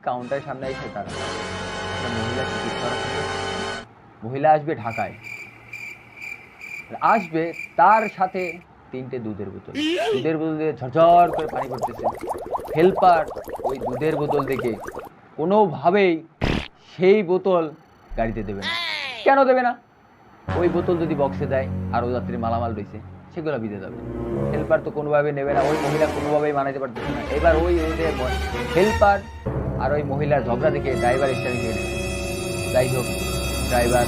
কাউন্টারের সামনে এসে তারা মহিলা টিকিট করা থাকে। মহিলা আসবে ঢাকায়, আসবে তার সাথে 3টে দুধের বোতল। দুধের বোতল দিয়ে ঝরঝর করে পানি পড়তেছে। হেল্পার ওই দুধের বোতল দেখে কোনোভাবেই সেই বোতল গাড়িতে দেবে না। কেন দেবে না? ওই বোতল যদি বক্সে দেয়, আরও যাত্রী মালামাল রয়েছে, সেগুলো বিদে যাবে। হেল্পার তো কোনোভাবে নেবে না, ওই মহিলা কোনোভাবেই মানাইতে পারতেছে না। এবার ওই ওদের হেল্পার আর ওই মহিলার ঝগড়া দেখে ড্রাইভার স্টারিং দিয়ে নেবে। যাই হোক, ড্রাইভার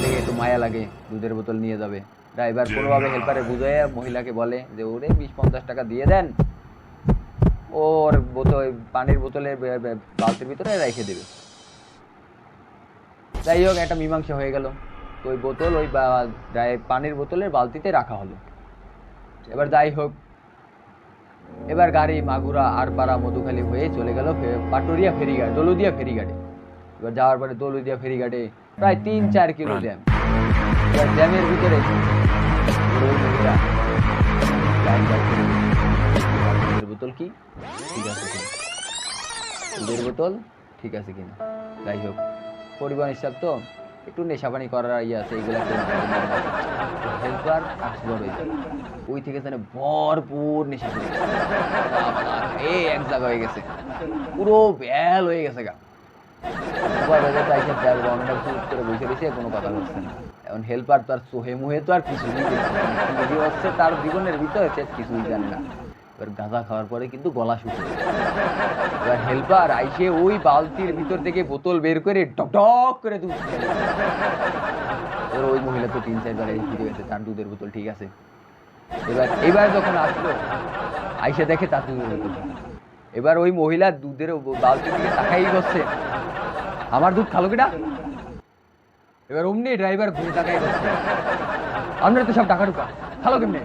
দেখে একটু মায়া লাগে, দুধের বোতল নিয়ে যাবে। ড্রাইভার কোনোভাবে হেল্পারে বুঝায় মহিলাকে বলে যে ওরে 20-50 টাকা দিয়ে দেন, ওর বোতল পানির বোতলে বালতির ভিতরে রেখে দেবে। যাই হোক, একটা মীমাংসা হয়ে গেল। তো ওই বোতল ওই পানির বোতলের বালতিতে রাখা হলো। এবার যাই হোক, এবার গাড়ি মাগুরা আরপাড়া মধুখালী হয়ে চলে গেল পাটুরিয়া ফেরিঘাট, দৌলুদিয়া ফেরিঘাটে। এবার যাওয়ার পরে দৌলুদিয়া ফেরিঘাটে প্রায় 3-4 কিলো জ্যাম। এবার জ্যামের ভিতরে দুধের বোতল কি ঠিক আছে কিনা, দুধের বোতল ঠিক আছে কিনা। যাই হোক, পরিবহন হিসাব তো একটু নেশাপানি করার ইয়ে আছে, এইগুলো হেল্পার আসবার হয়ে যাবে। ওই থেকে জানে ভরপুর নেশা করে এক জায়গা হয়ে গেছে, পুরো ব্যাল হয়ে গেছে গা। কোনো কথা বলছে না। এখন হেল্পার তো আর সোহে মুহে তো আর কিছুই হচ্ছে তার জীবনের ভিতরে কিছুই জানে না। এবার গাঁজা খাওয়ার পরে কিন্তু গলা শুকিয়ে, এবার হেল্পার আইসে ওই বালতির ভিতর থেকে বোতল বের করে টক করে দুধ খেয়ে। এবার ওই মহিলা তো 3-4 বার ফিরে গেছে, তার দুধের বোতল ঠিক আছে। এবার যখন আসলো, আইসে দেখে তার দুধের বোতল। এবার ওই মহিলা দুধের বালতি থেকে তাকাই করছে, আমার দুধ খালো কিনা। এবার অমনি ড্রাইভার ঘুরে তাকাই করছে, আমরা তো সব টাকা ঢুকা খালো কেমনে।